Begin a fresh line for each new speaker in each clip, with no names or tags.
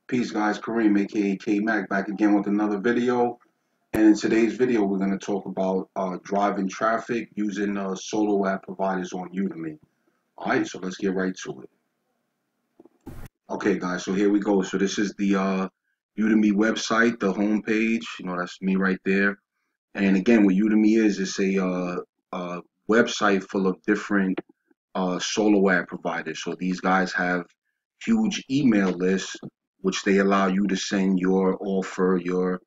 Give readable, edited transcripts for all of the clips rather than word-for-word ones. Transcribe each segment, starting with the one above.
Peace guys, Kareem aka K-Mac back again with another video. And in today's video we're going to talk about driving traffic using solo ad providers on Udemy. Alright, so let's get right to it. Okay guys, so here we go. So this is the Udemy website, the home page. That's me right there. And again, what Udemy is, it's a website full of different solo ad providers. So these guys have huge email lists, which they allow you to send your offer, your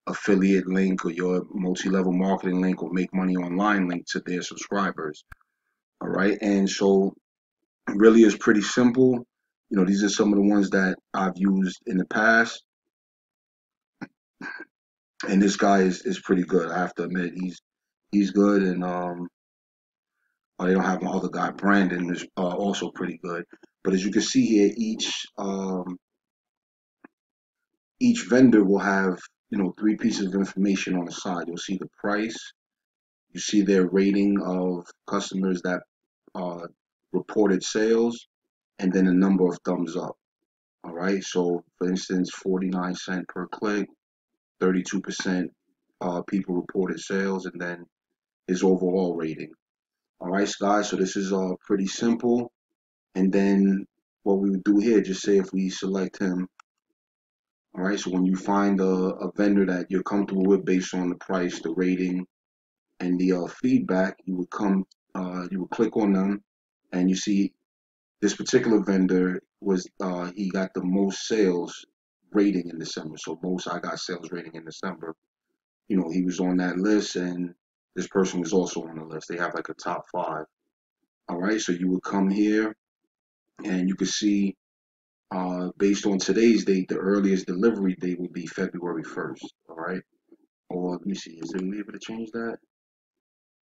affiliate link, or your multi-level marketing link, or make money online link to their subscribers. All right, and so it really is pretty simple. These are some of the ones that I've used in the past, and this guy is pretty good. I have to admit, he's good, and they don't have my other guy, Brandon, is also pretty good. But as you can see here, each vendor will have, three pieces of information on the side. You'll see the price, you see their rating of customers that reported sales, and then a number of thumbs up. All right. So, for instance, 49 cents per click, 32% people reported sales, and then his overall rating. All right, guys. So this is pretty simple. And then what we would do here, just say if we select him. All right, so when you find a vendor that you're comfortable with based on the price, the rating, and the feedback, you would click on them, and you see this particular vendor he got the most sales rating in December. So most I got sales rating in December. He was on that list, and this person was also on the list. They have like a top 5. All right, so you would come here, and you could see based on today's date, the earliest delivery date would be February 1st. All right. Or let me see, is it able to change that?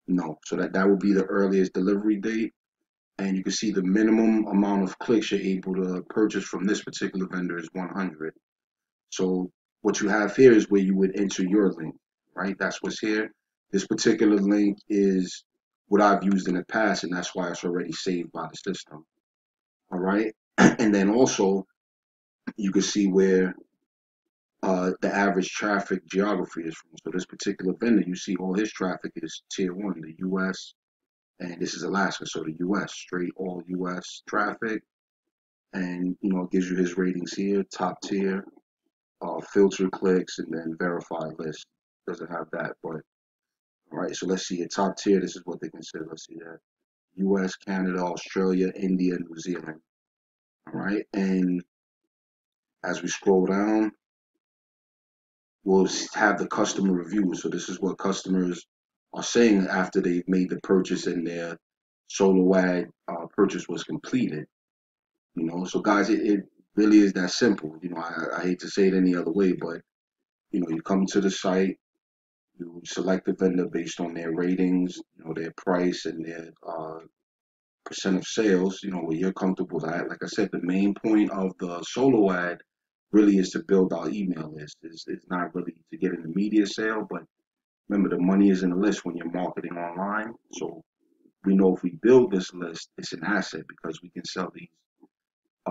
No. So that would be the earliest delivery date. And you can see the minimum amount of clicks you're able to purchase from this particular vendor is 100. So what you have here is where you would enter your link, right? That's what's here. This particular link is what I've used in the past, and that's why it's already saved by the system. All right. And then also you can see where the average traffic geography is from. So this particular vendor, you see all his traffic is tier 1, the US, and this is Alaska, so the US, straight all US traffic. And it gives you his ratings here, top tier, filter clicks, and then verified list. Doesn't have that, but all right. So let's see a top tier. This is what they consider. Let's see that: US, Canada, Australia, India, New Zealand. All right, and as we scroll down, we'll have the customer reviews. So this is what customers are saying after they've made the purchase and their solo ad purchase was completed. So guys, it really is that simple. I hate to say it any other way, but you come to the site, you select the vendor based on their ratings, their price, and their percent of sales, where you're comfortable at. Like I said, the main point of the solo ad really is to build our email list. It's not really to get an immediate sale, but remember, the money is in the list when you're marketing online. So we know if we build this list, it's an asset because we can sell these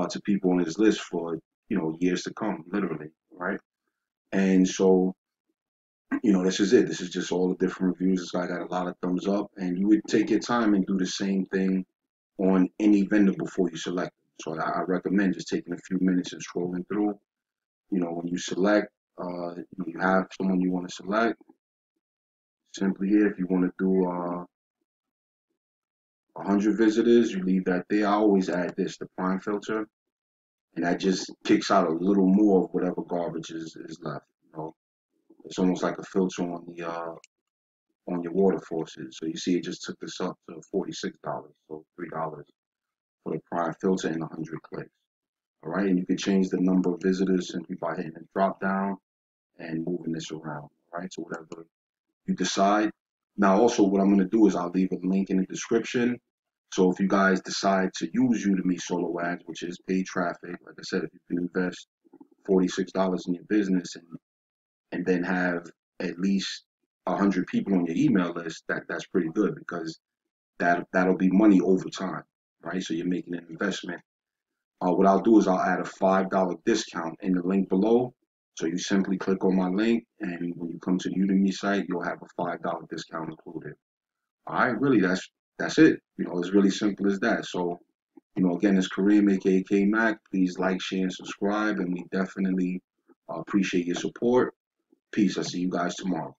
to people on this list for years to come, literally, right? And so this is it. This is just all the different reviews. This guy got a lot of thumbs up, and you would take your time and do the same thing on any vendor before you select them. So I recommend just taking a few minutes and scrolling through. When you select, you have someone you want to select. Simply here, if you want to do 100 visitors, you leave that there. I always add this, the prime filter, and that just kicks out a little more of whatever garbage is left. It's almost like a filter on your water faucet. So you see, it just took this up to $46, so $3 for the prime filter and 100 clicks. All right, and you can change the number of visitors simply by hitting the drop down and moving this around. All right, so whatever you decide. Now, also, what I'm going to do is I'll leave a link in the description. So if you guys decide to use Udemy Solo Ads, which is paid traffic, like I said, if you can invest $46 in your business and then have at least 100 people on your email list, that's pretty good because that'll be money over time, right? So you're making an investment What I'll do is I'll add a $5 discount in the link below. So you simply click on my link, and when you come to the Udemy site, you'll have a $5 discount included. All right, really, that's it. It's really simple as that. So, again, it's Kareem, aka Mac. Please like, share, and subscribe, and we definitely appreciate your support. Peace. I'll see you guys tomorrow.